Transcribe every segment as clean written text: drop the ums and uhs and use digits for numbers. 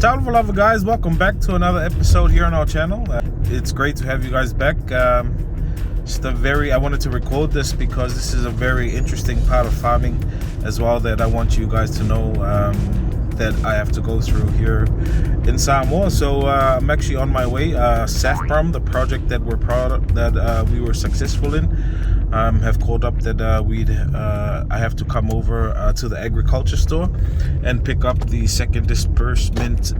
Ciao lover guys, welcome back to another episode here on our channel. It's great to have you guys back. I wanted to record this because this is a very interesting part of farming as well that I want you guys to know that I have to go through here in Samoa. So I'm actually on my way. SAFPROM, the project that we were successful in, have called up that I have to come over to the agriculture store and pick up the second disbursement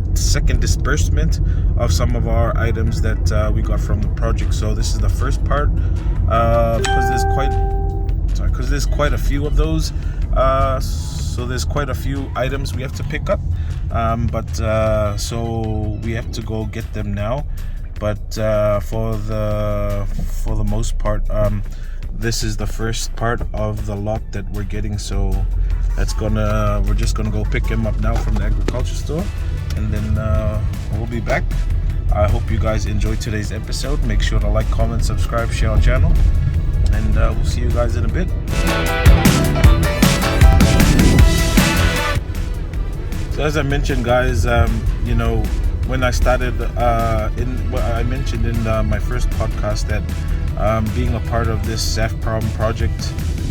of some of our items that we got from the project. So this is the first part because there's quite a few of those. So there's quite a few items we have to pick up, so we have to go get them now. But for the most part, this is the first part of the lot that we're getting. So we're just gonna go pick them up now from the agriculture store, and then we'll be back. I hope you guys enjoyed today's episode. Make sure to like, comment, subscribe, share our channel, and we'll see you guys in a bit. So as I mentioned, guys, when I started, I mentioned in my first podcast that being a part of this SAFPROM project,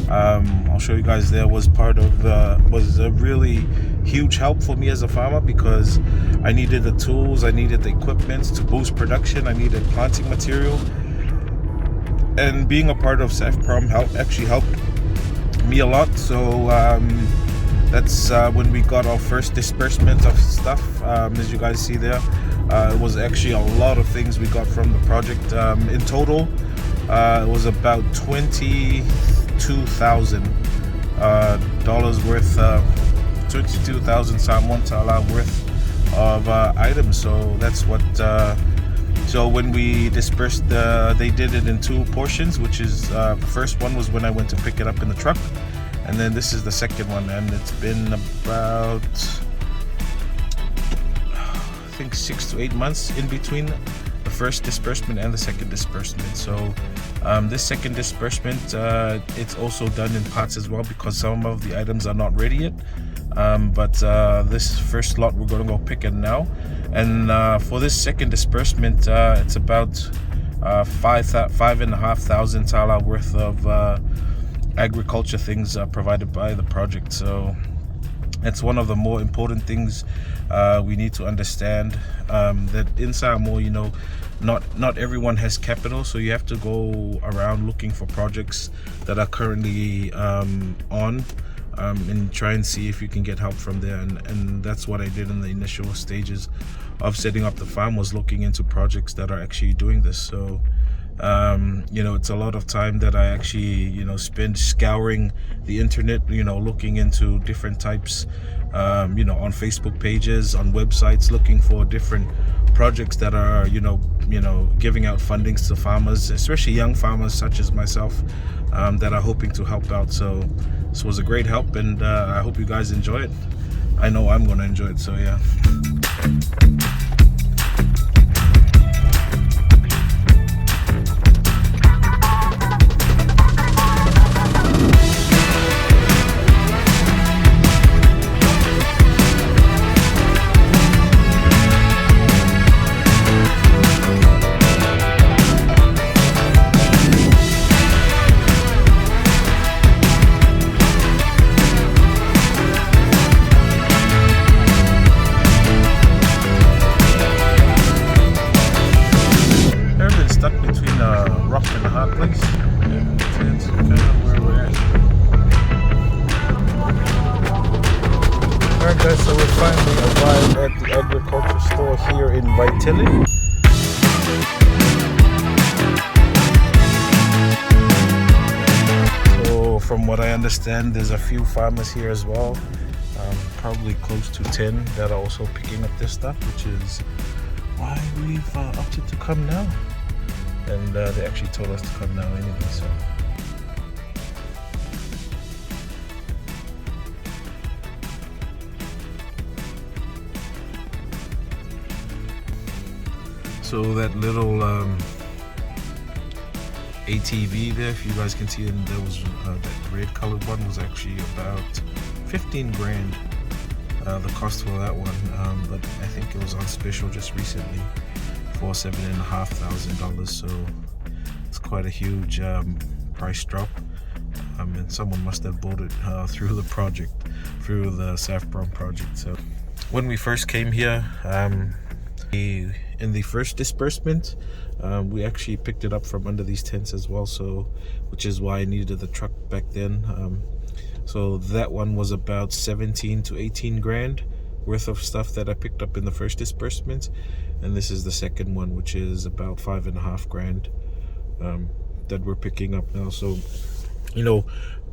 I'll show you guys there, was a really huge help for me as a farmer, because I needed the tools, I needed the equipment to boost production, I needed planting material, and being a part of SAFPROM actually helped me a lot. So that's when we got our first disbursement of stuff. As you guys see there, it was actually a lot of things we got from the project. In total, it was about $22,000 worth, 22,000 Samoan tala worth of items. So that's what. So when we dispersed, they did it in two portions, which is the first one was when I went to pick it up in the truck. And then this is the second one, and it's been about, I think, 6 to 8 months in between the first disbursement and the second disbursement. So this second disbursement, it's also done in parts as well, because some of the items are not ready yet. But this first lot, we're going to go pick it now. And for this second disbursement, it's about 5,500 tala worth of agriculture things provided by the project. So it's one of the more important things we need to understand, that in Samoa, not everyone has capital, so you have to go around looking for projects that are currently on, and try and see if you can get help from there. And that's what I did in the initial stages of setting up the farm, was looking into projects that are actually doing this. So it's a lot of time that I actually spend scouring the internet, looking into different types, on Facebook pages, on websites, looking for different projects that are giving out fundings to farmers, especially young farmers such as myself, that are hoping to help out. So this was a great help, and I hope you guys enjoy it. I know I'm gonna enjoy it, so yeah. Stuck between a rock and a hard place. Yeah, it's kind of where we're at. Alright guys, so we finally arrived at the agriculture store here in Vaitili. So from what I understand, there's a few farmers here as well, probably close to 10, that are also picking up this stuff, which is why we've opted to come now. And they actually told us to come now anyway, so that little ATV there, if you guys can see, and there was that red colored one, was actually about 15 grand the cost for that one, but I think it was on special just recently for $7,500. So it's quite a huge price drop, and someone must have bought it through the project, through the SAFPROM project. So when we first came here, in the first disbursement, we actually picked it up from under these tents as well, so which is why I needed the truck back then. So that one was about 17 to 18 grand worth of stuff that I picked up in the first disbursement, and this is the second one, which is about 5.5 grand that we're picking up now. So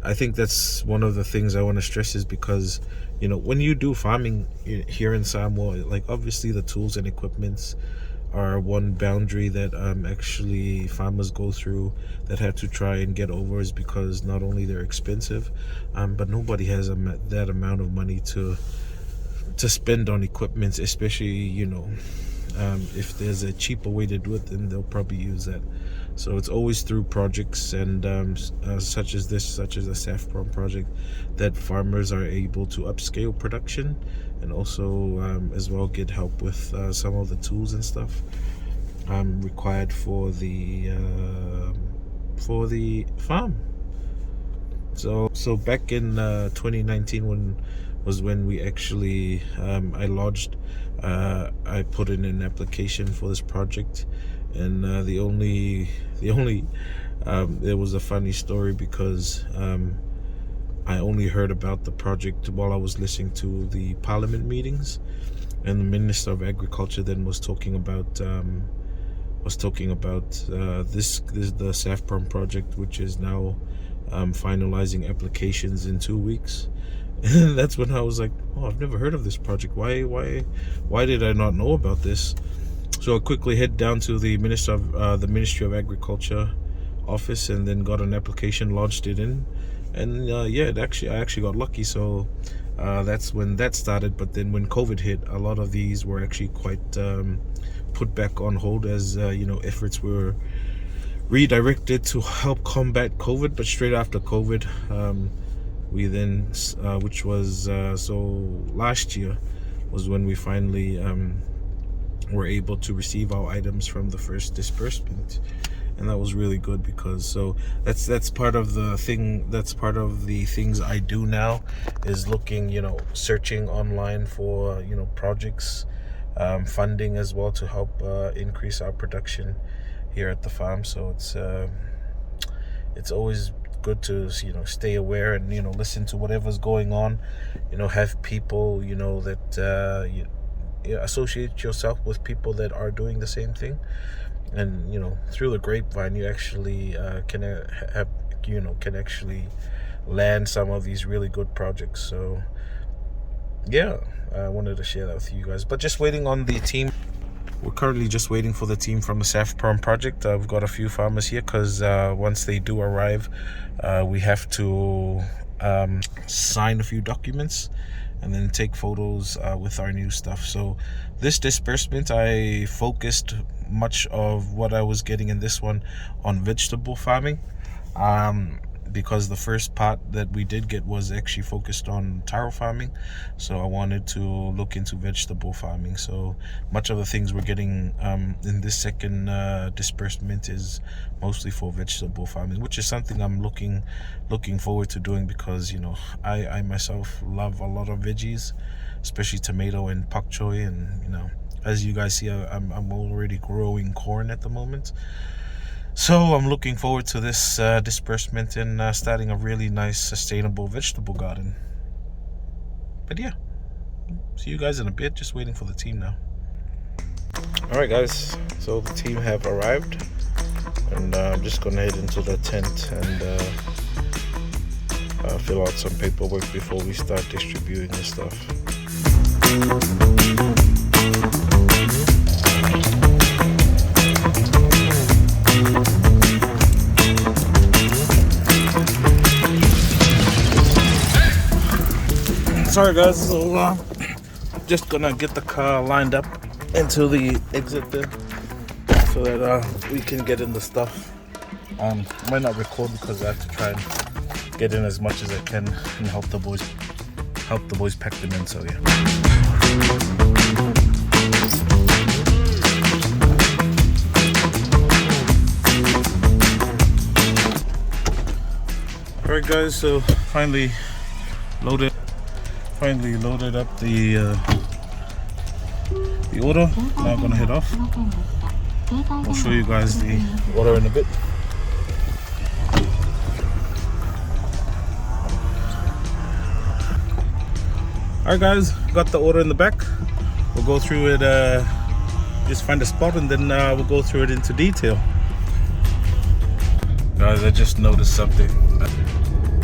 I think that's one of the things I want to stress, is because when you do farming here in Samoa, like obviously the tools and equipments are one boundary that actually farmers go through, that have to try and get over, is because not only they're expensive, but nobody has that amount of money to spend on equipment, especially if there's a cheaper way to do it, then they'll probably use that. So it's always through projects and such as the SAFPROM project, that farmers are able to upscale production, and also as well get help with some of the tools and stuff required for the farm. So back in 2019 when we actually I put in an application for this project, and there was a funny story, because I only heard about the project while I was listening to the parliament meetings, and the Minister of Agriculture then was talking about the SAFPROM project, which is now finalizing applications in 2 weeks. And that's when I was like, oh, I've never heard of this project. Why did I not know about this? So I quickly head down to the Ministry of Agriculture office, and then got an application, lodged it in, and I actually got lucky. So that's when that started. But then when COVID hit, a lot of these were actually quite put back on hold, as efforts were redirected to help combat COVID. But straight after COVID, we then which was so last year was when we finally were able to receive our items from the first disbursement, and that was really good, because that's part of the things I do now, is looking, searching online for projects, funding as well, to help increase our production here at the farm. So it's always good to stay aware and listen to whatever's going on, have people that associate yourself with people that are doing the same thing, and through the grapevine you actually can actually land some of these really good projects. So yeah, I wanted to share that with you guys. But just waiting on the team. We're currently just waiting for the team from the SAFPROM project. We've got a few farmers here, because once they do arrive, we have to sign a few documents and then take photos with our new stuff. So this disbursement, I focused much of what I was getting in this one on vegetable farming, because the first part that we did get was actually focused on taro farming. So I wanted to look into vegetable farming. So much of the things we're getting in this second disbursement is mostly for vegetable farming, which is something I'm looking forward to doing, because I myself love a lot of veggies, especially tomato and pak choi, and as you guys see, I'm already growing corn at the moment. So I'm looking forward to this disbursement and starting a really nice sustainable vegetable garden. But yeah, see you guys in a bit. Just waiting for the team now. Alright guys, so the team have arrived, and I'm just gonna head into the tent and fill out some paperwork before we start distributing the stuff. Sorry guys, so just gonna get the car lined up into the exit there, so that we can get in the stuff. I might not record because I have to try and get in as much as I can and help the boys. help the boys pack them in. So yeah. Alright guys, so finally loaded up the order. Now I'm gonna head off. I'll show you guys the order in a bit. Alright guys, got the order in the back. We'll go through it, just find a spot, and then we'll go through it into detail. Guys, I just noticed something.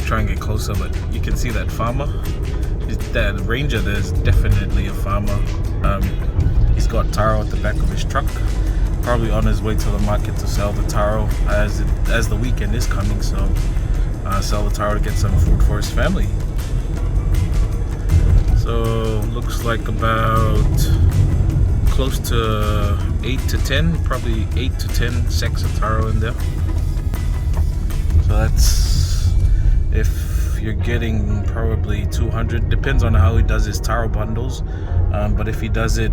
Try and get closer, but you can see that farmer. That ranger, there's definitely a farmer. He's got taro at the back of his truck, probably on his way to the market to sell the taro as the weekend is coming. So sell the taro to get some food for his family. So looks like about close to 8 to 10, probably 8 to 10 sacks of taro in there. So that's, if you're getting probably 200, depends on how he does his taro bundles. But if he does it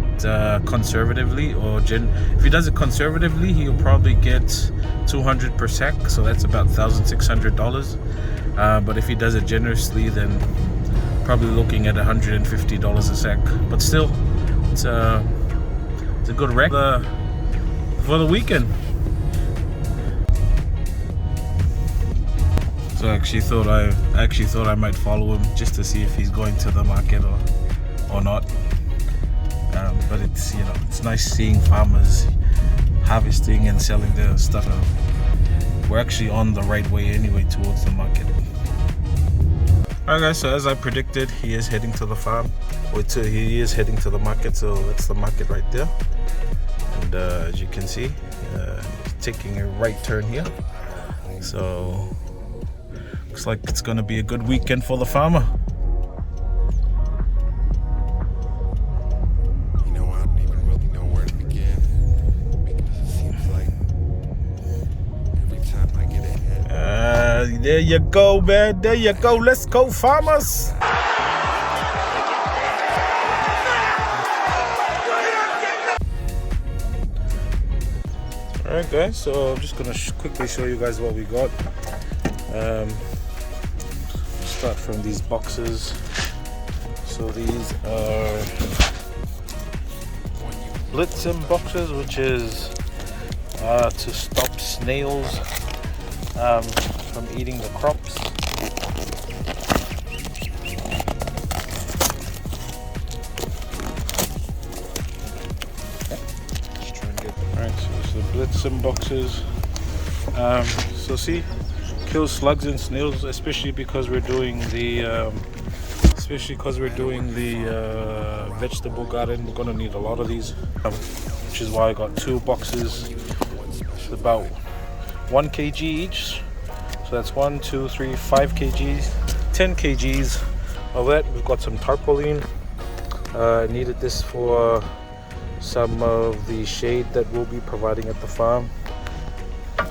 conservatively, if he does it conservatively, he'll probably get 200 per sack, so that's about $1,600. But if he does it generously, then probably looking at $150 a sack. But still, it's a good wreck for the weekend. So I actually thought I might follow him just to see if he's going to the market or not. But it's, you know, it's nice seeing farmers harvesting and selling their stuff. We're actually on the right way anyway towards the market. Alright guys, so as I predicted, he is heading to the farm. He is heading to the market, so that's the market right there. And as you can see, he's taking a right turn here. So looks like it's gonna be a good weekend for the farmer. You know, I don't even really know where to begin, because it seems like every time I get ahead. There you go, man. There you go. Let's go, farmers. Alright guys, so I'm just gonna quickly show you guys what we got. Start from these boxes. So these are Blitzen boxes, which is to stop snails from eating the crops. Let's try and get. Alright, so it's the Blitzen boxes. So see, kills slugs and snails, especially because we're doing the vegetable garden. We're gonna need a lot of these, which is why I got 2 boxes. It's about 1 kg each, so that's 1, 2, 3, 5 kgs, 10 kgs of that. We've got some tarpaulin. I needed this for some of the shade that we'll be providing at the farm.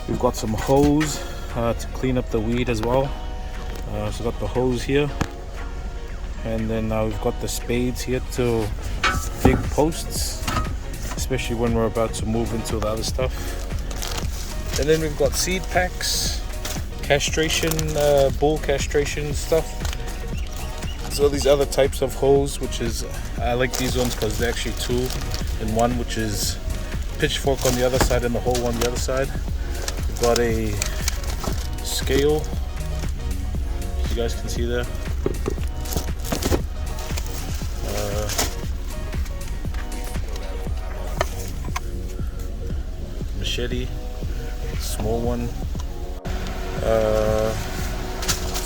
We've got some hose to clean up the weed as well. So got the hose here, and then now we've got the spades here to dig posts, especially when we're about to move into the other stuff. And then we've got seed packs, castration, bull castration stuff. So these other types of hose, which is, I like these ones because they're actually 2 in 1, which is pitchfork on the other side and the hole on the other side. We've got a scale, as you guys can see there. Machete, small one.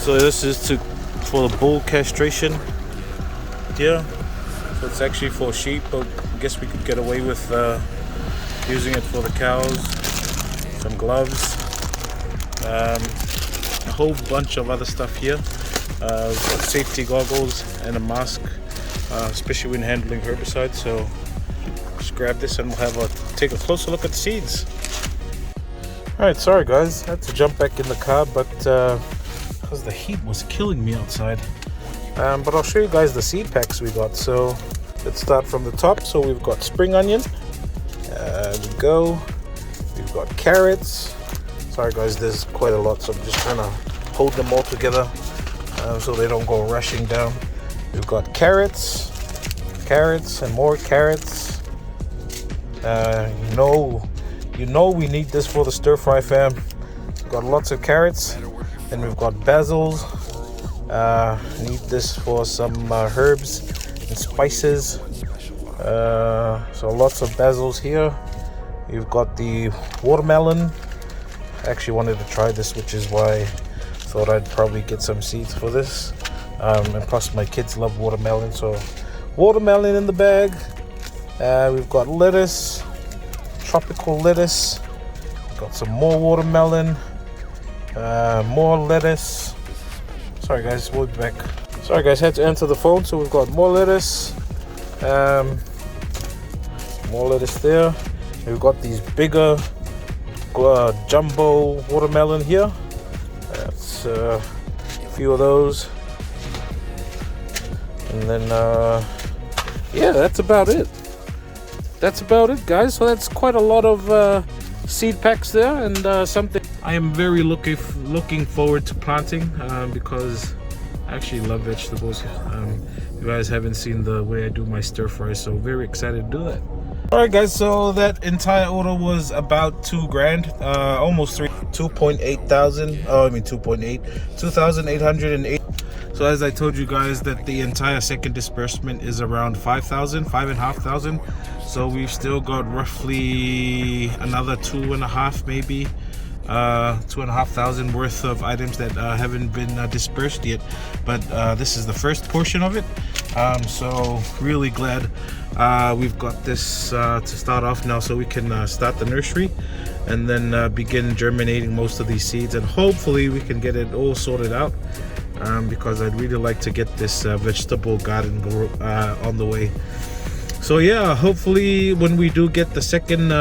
So this is for the bull castration here. So it's actually for sheep, but I guess we could get away with using it for the cows. Some gloves, a whole bunch of other stuff here. We've got safety goggles and a mask, especially when handling herbicides. So just grab this and we'll take a closer look at the seeds. Alright, sorry guys, I had to jump back in the car, but because the heat was killing me outside, But I'll show you guys the seed packs we got. So let's start from the top. So we've got spring onion. There we go. We've got carrots. Sorry guys, there's quite a lot, so I'm just trying to hold them all together so they don't go rushing down. We've got carrots and more carrots. You know we need this for the stir fry, fam. We've got lots of carrots, and we've got basils. Need this for some herbs and spices. So lots of basils here. You've got the watermelon. I actually wanted to try this, which is why I thought I'd probably get some seeds for this. And plus my kids love watermelon, so watermelon in the bag. We've got lettuce, tropical lettuce. Got some more watermelon, more lettuce. Sorry guys, we'll be back. Sorry guys, had to answer the phone. So we've got more lettuce, more lettuce there. We've got these bigger jumbo watermelon here. That's a few of those, and then yeah, that's about it. Guys. So that's quite a lot of seed packs there, and something I am very looking forward to planting, because I actually love vegetables. You guys haven't seen the way I do my stir fry, so very excited to do that. Alright guys, so that entire order was about $2,000, almost 2.8 thousand. Oh, I mean 2,808. So as I told you guys, that the entire second disbursement is around 5,500. So we've still got roughly another 2.5, maybe 2,500 worth of items that haven't been dispersed yet. But this is the first portion of it. So really glad we've got this to start off now, so we can start the nursery and then begin germinating most of these seeds, and hopefully we can get it all sorted out, because I'd really like to get this vegetable garden on the way. So yeah, hopefully when we do get the second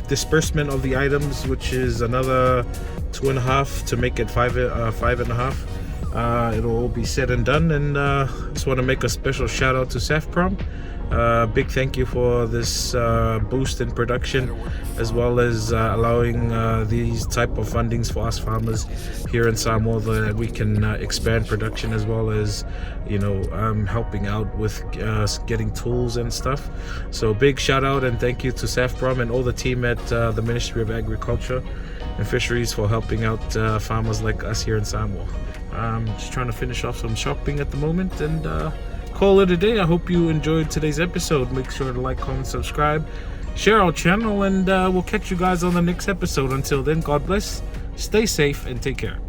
disbursement of the items, which is another 2.5 to make it 5.5, it'll all be said and done. And just want to make a special shout out to SAFPROM. Big thank you for this boost in production, as well as allowing these type of fundings for us farmers here in Samoa, that we can expand production, as well as, you know, helping out with getting tools and stuff. So big shout out and thank you to SAFPROM and all the team at the Ministry of Agriculture and Fisheries for helping out farmers like us here in Samoa. Just trying to finish off some shopping at the moment and call it a day. I hope you enjoyed today's episode. Make sure to like, comment, subscribe, share our channel, and we'll catch you guys on the next episode. Until then, God bless, stay safe, and take care.